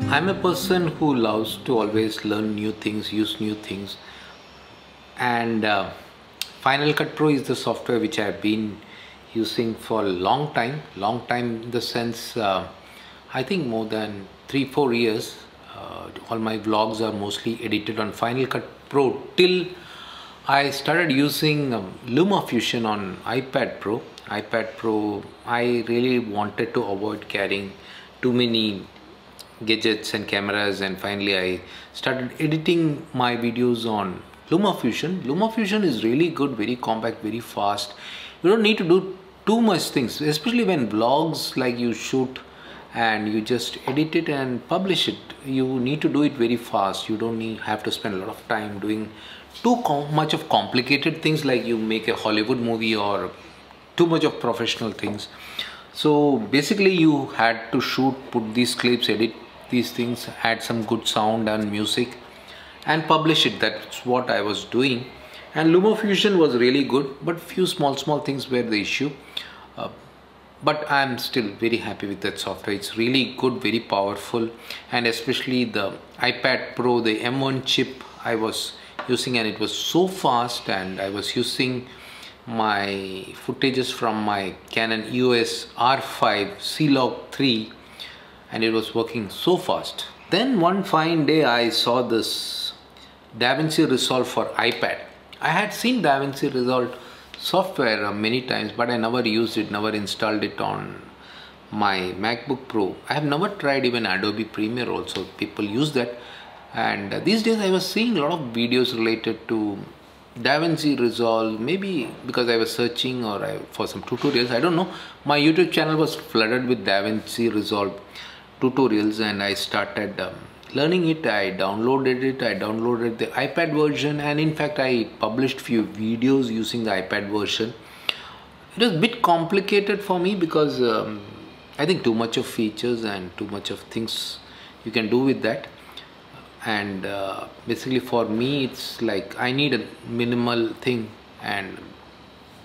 I'm a person who loves to always learn new things, use new things, and Final Cut Pro is the software which I've been using for a long time. Long time in the sense, I think more than 3-4 years. All my vlogs are mostly edited on Final Cut Pro till I started using LumaFusion on iPad Pro. iPad Pro, I really wanted to avoid carrying too many gadgets and cameras, and finally I started editing my videos on LumaFusion. LumaFusion is really good, very compact, very fast. You don't need to do too much things, especially when vlogs, like you shoot and you just edit it and publish it. You need to do it very fast. You don't have to spend a lot of time doing too much of complicated things like you make a Hollywood movie or too much of professional things. So basically you had to shoot, put these clips, edit these things, add some good sound and music and publish it. That's what I was doing, and LumaFusion was really good, but few small things were the issue. But I'm still very happy with that software. It's really good, very powerful, and especially the iPad Pro, the M1 chip I was using, and it was so fast, and I was using my footages from my Canon EOS R5 C-Log 3 and it was working so fast. Then one fine day I saw this DaVinci Resolve for iPad. I had seen DaVinci Resolve software many times, but I never used it, never installed it on my MacBook Pro. I have never tried even Adobe Premiere also. People use that, and these days I was seeing a lot of videos related to DaVinci Resolve, maybe because I was searching or for some tutorials, I don't know. My YouTube channel was flooded with DaVinci Resolve tutorials, and I started learning it. I downloaded the iPad version, and in fact I published few videos using the iPad version. It was a bit complicated for me because I think too much of features and too much of things you can do with that, and basically for me it's like I need a minimal thing, and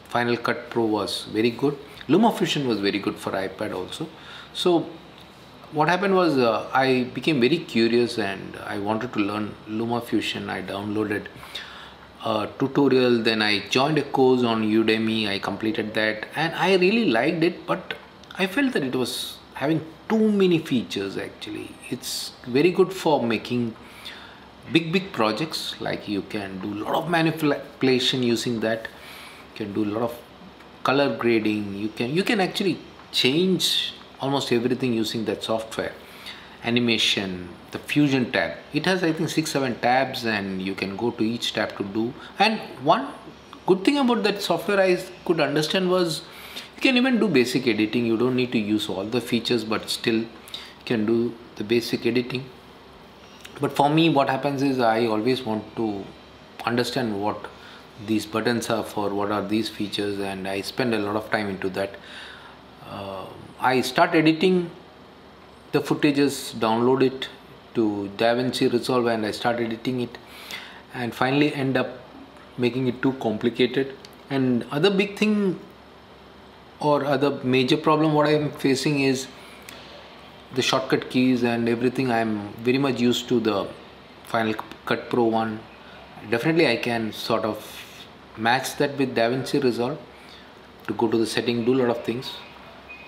Final Cut Pro was very good. LumaFusion was very good for iPad also. So what happened was I became very curious and I wanted to learn LumaFusion. I downloaded a tutorial, then I joined a course on Udemy. I completed that and I really liked it, but I felt that it was having too many features. Actually, it's very good for making big projects, like you can do a lot of manipulation using that. You can do a lot of color grading. You can actually change almost everything using that software. Animation, the Fusion tab, it has I think 6-7 tabs, and you can go to each tab to do. And one good thing about that software I could understand was you can even do basic editing. You don't need to use all the features, but still you can do the basic editing. But for me, what happens is I always want to understand what these buttons are for, what are these features, and I spend a lot of time into that. I start editing the footages, download it to DaVinci Resolve, and I start editing it, and finally end up making it too complicated. And other big thing or other major problem what I am facing is the shortcut keys and everything. I am very much used to the Final Cut Pro one. Definitely I can sort of match that with DaVinci Resolve to go to the setting, do a lot of things.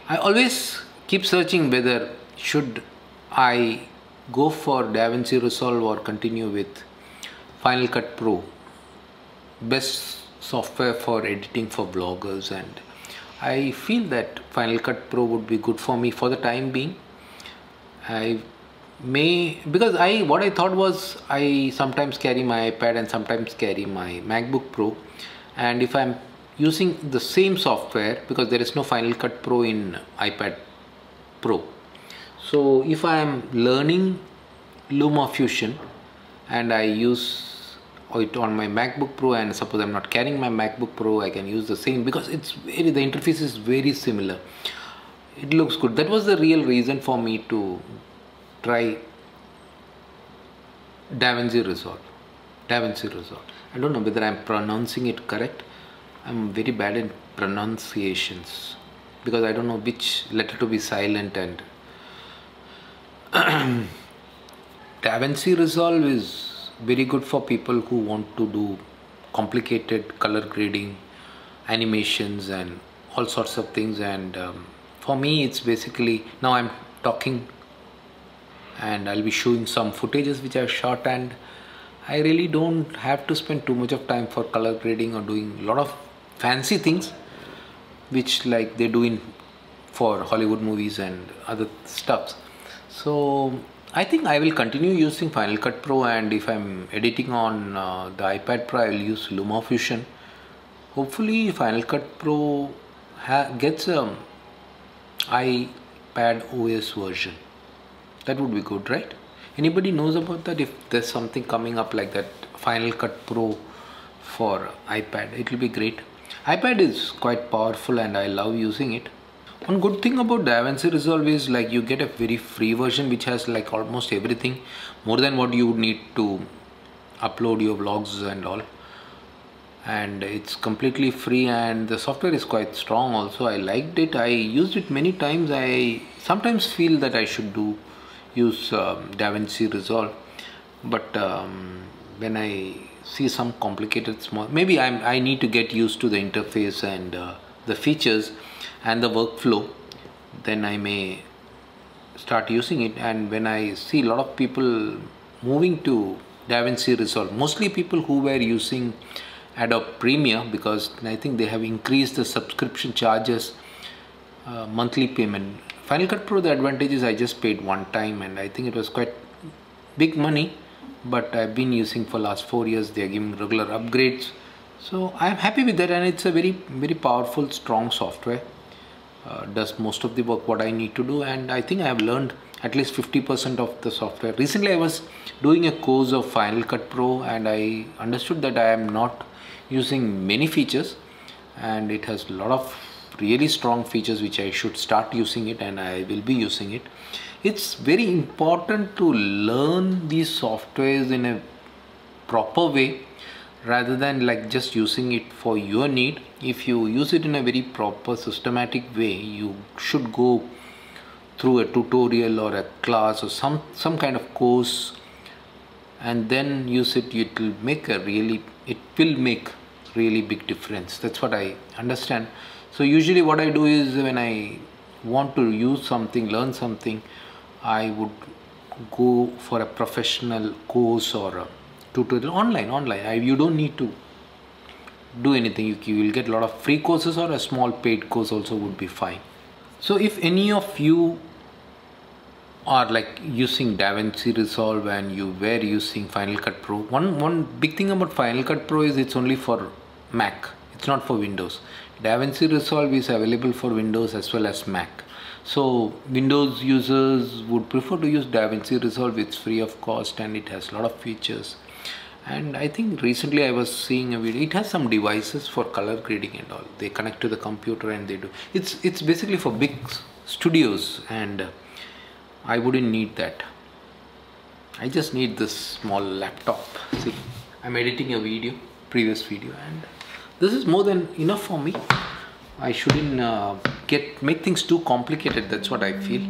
I always keep searching whether should I go for DaVinci Resolve or continue with Final Cut Pro, best software for editing for vloggers, and I feel that Final Cut Pro would be good for me for the time being. Because what I thought was I sometimes carry my iPad and sometimes carry my MacBook Pro, and if I'm using the same software, because there is no Final Cut Pro in iPad Pro, so if I am learning LumaFusion and I use it on my MacBook Pro, and suppose I'm not carrying my MacBook Pro, I can use the same because the interface is very similar. It looks good. That was the real reason for me to try DaVinci Resolve. I don't know whether I'm pronouncing it correct. I'm very bad in pronunciations because I don't know which letter to be silent and DaVinci Resolve is very good for people who want to do complicated color grading, animations, and all sorts of things. And for me, it's basically, now I'm talking and I'll be showing some footages which I've shot, and I really don't have to spend too much of time for color grading or doing a lot of fancy things which like they do in for Hollywood movies and other stuffs. So I think I will continue using Final Cut Pro, and if I'm editing on the iPad Pro, I will use LumaFusion. Hopefully Final Cut Pro gets a iPad OS version. That would be good, right? Anybody knows about that? If there's something coming up like that, Final Cut Pro for iPad, it will be great. iPad is quite powerful and I love using it. One good thing about DaVinci Resolve is like you get a very free version which has like almost everything, more than what you would need to upload your vlogs and all. And it's completely free, and the software is quite strong also. I liked it. I used it many times. I sometimes feel that I should use DaVinci Resolve, but when I see some complicated small, maybe I need to get used to the interface and the features and the workflow, then I may start using it. And when I see a lot of people moving to DaVinci Resolve, mostly people who were using Adobe Premiere, because I think they have increased the subscription charges, monthly payment. Final Cut Pro, the advantage is I just paid one time and I think it was quite big money, but I've been using for last 4 years. They are giving regular upgrades, so I'm happy with that, and it's a very powerful, strong software. Does most of the work what I need to do, and I think I have learned at least 50% of the software. Recently I was doing a course of Final Cut Pro and I understood that I am not using many features, and it has a lot of really strong features which I should start using it, and I will be using it. It's very important to learn these softwares in a proper way rather than like just using it for your need. If you use it in a very proper systematic way, you should go through a tutorial or a class or some kind of course and then use it. It will make really big difference. That's what I understand. So usually what I do is when I want to use something, learn something, I would go for a professional course or a tutorial online. You don't need to do anything. You will get a lot of free courses, or a small paid course also would be fine. So if any of you are like using DaVinci Resolve and you were using Final Cut Pro, one big thing about Final Cut Pro is it's only for Mac. It's not for Windows. DaVinci Resolve is available for Windows as well as Mac. So Windows users would prefer to use DaVinci Resolve. It's free of cost and it has a lot of features. And I think recently I was seeing a video. It has some devices for color grading and all. They connect to the computer and they do. It's basically for big studios, and I wouldn't need that. I just need this small laptop. See, I'm editing a video, previous video, and this is more than enough for me. I shouldn't make things too complicated. That's what I feel.